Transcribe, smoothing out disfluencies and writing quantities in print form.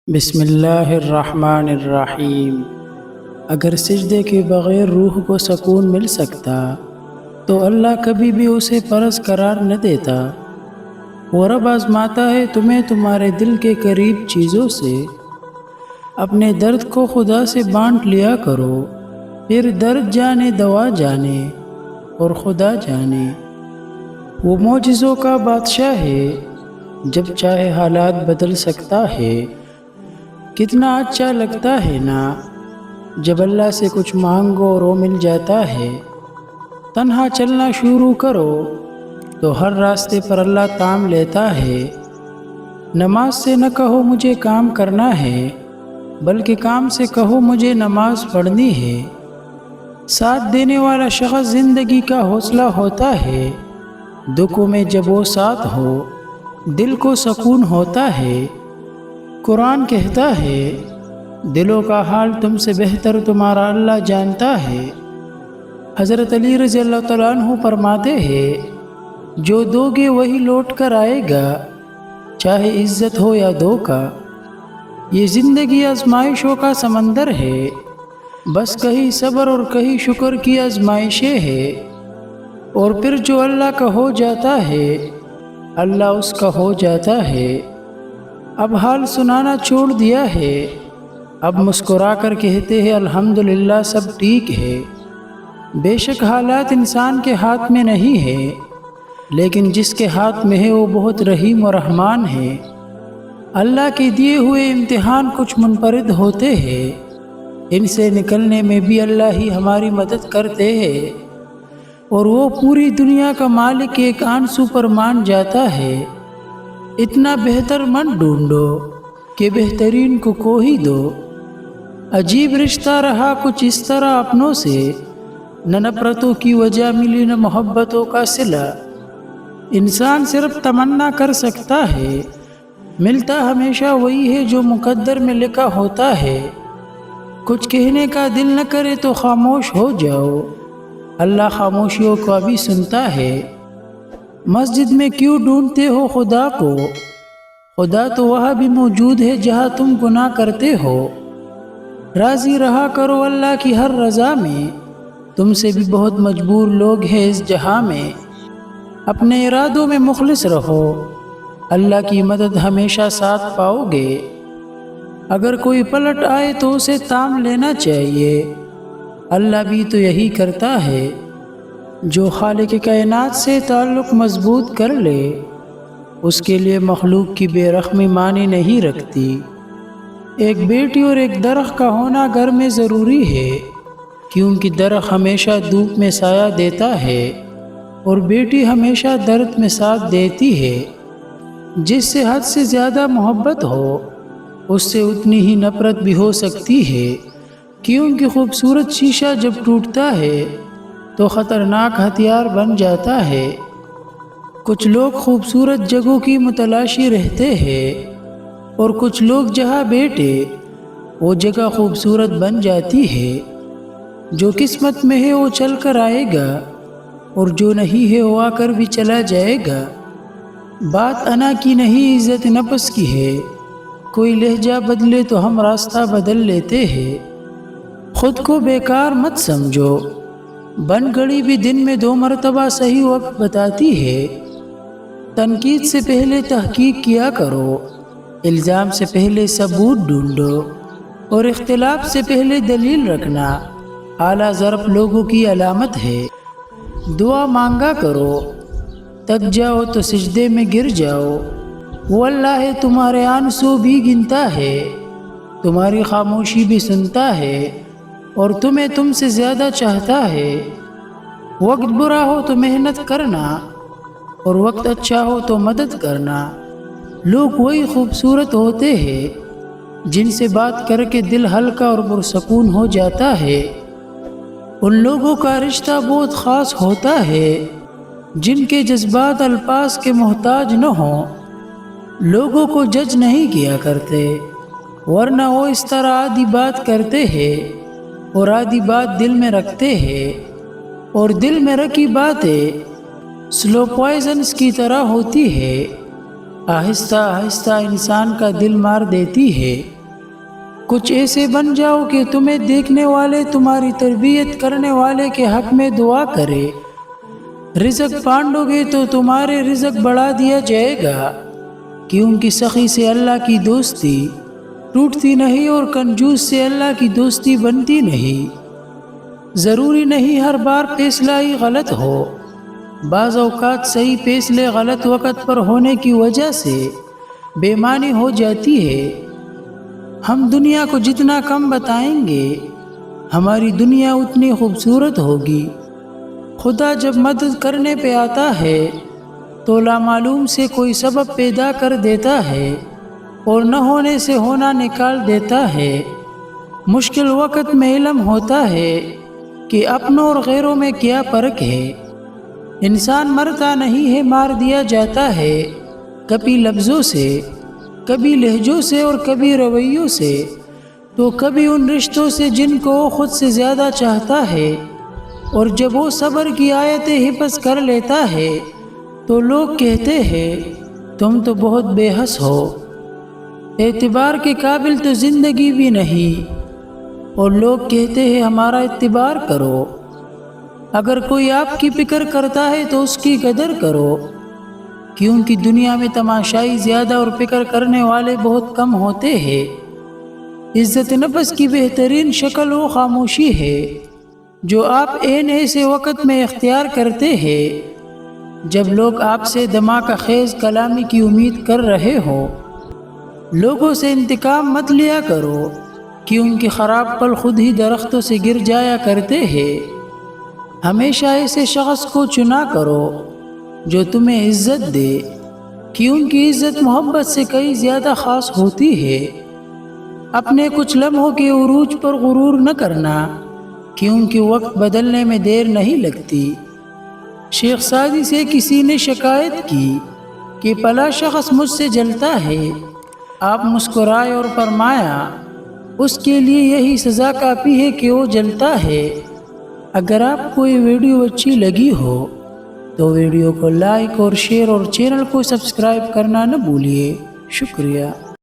بسم اللہ الرحمن الرحیم۔ اگر سجدے کے بغیر روح کو سکون مل سکتا تو اللہ کبھی بھی اسے فرض قرار نہ دیتا۔ وہ رب آزماتا ہے تمہیں تمہارے دل کے قریب چیزوں سے۔ اپنے درد کو خدا سے بانٹ لیا کرو، پھر درد جانے دوا جانے اور خدا جانے۔ وہ معجزوں کا بادشاہ ہے، جب چاہے حالات بدل سکتا ہے۔ کتنا اچھا لگتا ہے نا جب اللہ سے کچھ مانگو اور وہ مل جاتا ہے۔ تنہا چلنا شروع کرو تو ہر راستے پر اللہ تام لیتا ہے۔ نماز سے نہ کہو مجھے کام کرنا ہے، بلکہ کام سے کہو مجھے نماز پڑھنی ہے۔ ساتھ دینے والا شخص زندگی کا حوصلہ ہوتا ہے۔ دکھوں میں جب وہ ساتھ ہو دل کو سکون ہوتا ہے۔ قرآن کہتا ہے دلوں کا حال تم سے بہتر تمہارا اللہ جانتا ہے۔ حضرت علی رضی اللہ تعالیٰ عنہ فرماتے ہیں جو دو گے وہی لوٹ کر آئے گا، چاہے عزت ہو یا دھوکا۔ یہ زندگی آزمائشوں کا سمندر ہے، بس کہیں صبر اور کہیں شکر کی آزمائشیں ہے۔ اور پھر جو اللہ کا ہو جاتا ہے اللہ اس کا ہو جاتا ہے۔ اب حال سنانا چھوڑ دیا ہے، اب مسکرا کر کہتے ہیں الحمدللہ سب ٹھیک ہے۔ بے شک حالات انسان کے ہاتھ میں نہیں ہے، لیکن جس کے ہاتھ میں ہے وہ بہت رحیم و رحمان ہے۔ اللہ کے دیے ہوئے امتحان کچھ منفرد ہوتے ہیں، ان سے نکلنے میں بھی اللہ ہی ہماری مدد کرتے ہیں، اور وہ پوری دنیا کا مالک ایک آنسو پر مان جاتا ہے۔ اتنا بہتر من ڈھونڈو کہ بہترین کو ہی دو۔ عجیب رشتہ رہا کچھ اس طرح اپنوں سے، نہ نفرتوں کی وجہ ملی نہ محبتوں کا صلہ۔ انسان صرف تمنا کر سکتا ہے، ملتا ہمیشہ وہی ہے جو مقدر میں لکھا ہوتا ہے۔ کچھ کہنے کا دل نہ کرے تو خاموش ہو جاؤ، اللہ خاموشیوں کو بھی سنتا ہے۔ مسجد میں کیوں ڈھونڈتے ہو خدا کو؟ خدا تو وہاں بھی موجود ہے جہاں تم گناہ کرتے ہو۔ راضی رہا کرو اللہ کی ہر رضا میں، تم سے بھی بہت مجبور لوگ ہیں اس جہاں میں۔ اپنے ارادوں میں مخلص رہو، اللہ کی مدد ہمیشہ ساتھ پاؤ گے۔ اگر کوئی پلٹ آئے تو اسے تام لینا چاہیے، اللہ بھی تو یہی کرتا ہے۔ جو خالق کائنات سے تعلق مضبوط کر لے اس کے لیے مخلوق کی بے رحمی معنی نہیں رکھتی۔ ایک بیٹی اور ایک درخت کا ہونا گھر میں ضروری ہے، کیونکہ درخت ہمیشہ دھوپ میں سایہ دیتا ہے اور بیٹی ہمیشہ درد میں ساتھ دیتی ہے۔ جس سے حد سے زیادہ محبت ہو اس سے اتنی ہی نفرت بھی ہو سکتی ہے، کیونکہ خوبصورت شیشہ جب ٹوٹتا ہے تو خطرناک ہتھیار بن جاتا ہے۔ کچھ لوگ خوبصورت جگہوں کی متلاشی رہتے ہیں، اور کچھ لوگ جہاں بیٹھے وہ جگہ خوبصورت بن جاتی ہے۔ جو قسمت میں ہے وہ چل کر آئے گا، اور جو نہیں ہے وہ آ کر بھی چلا جائے گا۔ بات انا کی نہیں عزت نفس کی ہے، کوئی لہجہ بدلے تو ہم راستہ بدل لیتے ہیں۔ خود کو بیکار مت سمجھو، بن گھڑی بھی دن میں 2 مرتبہ صحیح وقت بتاتی ہے۔ تنقید سے پہلے تحقیق کیا کرو، الزام سے پہلے ثبوت ڈھونڈو، اور اختلاف سے پہلے دلیل رکھنا اعلیٰ ظرف لوگوں کی علامت ہے۔ دعا مانگا کرو، تک جاؤ تو سجدے میں گر جاؤ۔ وہ اللہ ہے تمہارے آنسو بھی گنتا ہے، تمہاری خاموشی بھی سنتا ہے، اور تمہیں تم سے زیادہ چاہتا ہے۔ وقت برا ہو تو محنت کرنا، اور وقت اچھا ہو تو مدد کرنا۔ لوگ وہی خوبصورت ہوتے ہیں جن سے بات کر کے دل ہلکا اور پرسکون ہو جاتا ہے۔ ان لوگوں کا رشتہ بہت خاص ہوتا ہے جن کے جذبات الفاظ کے محتاج نہ ہوں۔ لوگوں کو جج نہیں کیا کرتے، ورنہ وہ اس طرح آدھی بات کرتے ہیں اور آدھی بات دل میں رکھتے ہیں، اور دل میں رکھی باتیں سلو پوائزنز کی طرح ہوتی ہے۔ آہستہ آہستہ انسان کا دل مار دیتی ہے۔ کچھ ایسے بن جاؤ کہ تمہیں دیکھنے والے تمہاری تربیت کرنے والے کے حق میں دعا کرے۔ رزق بانٹو گے تو تمہارے رزق بڑھا دیا جائے گا، کیونکہ سخی سے اللہ کی دوستی ٹوٹتی نہیں اور کنجوس سے اللہ کی دوستی بنتی نہیں۔ ضروری نہیں ہر بار فیصلہ ہی غلط ہو، بعض اوقات صحیح فیصلے غلط وقت پر ہونے کی وجہ سے بے معنی ہو جاتی ہے۔ ہم دنیا کو جتنا کم بتائیں گے ہماری دنیا اتنی خوبصورت ہوگی۔ خدا جب مدد کرنے پہ آتا ہے تو لامعلوم سے کوئی سبب پیدا کر دیتا ہے اور نہ ہونے سے ہونا نکال دیتا ہے۔ مشکل وقت میں علم ہوتا ہے کہ اپنوں اور غیروں میں کیا فرق ہے۔ انسان مرتا نہیں ہے، مار دیا جاتا ہے، کبھی لفظوں سے، کبھی لہجوں سے اور کبھی رویوں سے، تو کبھی ان رشتوں سے جن کو وہ خود سے زیادہ چاہتا ہے۔ اور جب وہ صبر کی آیتیں حفظ کر لیتا ہے تو لوگ کہتے ہیں تم تو بہت بے حس ہو، اعتبار کے قابل تو زندگی بھی نہیں، اور لوگ کہتے ہیں ہمارا اعتبار کرو۔ اگر کوئی آپ کی فکر کرتا ہے تو اس کی قدر کرو، کیونکہ دنیا میں تماشائی زیادہ اور فکر کرنے والے بہت کم ہوتے ہیں۔ عزت نفس کی بہترین شکل وہ خاموشی ہے جو آپ عین ایسے وقت میں اختیار کرتے ہیں جب لوگ آپ سے دھماکہ خیز کلامی کی امید کر رہے ہوں۔ لوگوں سے انتقام مت لیا کرو، کیونکہ خراب پل خود ہی درختوں سے گر جایا کرتے ہیں۔ ہمیشہ ایسے شخص کو چنا کرو جو تمہیں عزت دے، کیونکہ عزت محبت سے کئی زیادہ خاص ہوتی ہے۔ اپنے کچھ لمحوں کے عروج پر غرور نہ کرنا، کیونکہ وقت بدلنے میں دیر نہیں لگتی۔ شیخ سعدی سے کسی نے شکایت کی کہ فلاں شخص مجھ سے جلتا ہے، آپ مسکرائے اور فرمایا اس کے لیے یہی سزا کافی ہے کہ وہ جلتا ہے۔ اگر آپ کو یہ ویڈیو اچھی لگی ہو تو ویڈیو کو لائک اور شیئر اور چینل کو سبسکرائب کرنا نہ بھولیے۔ شکریہ۔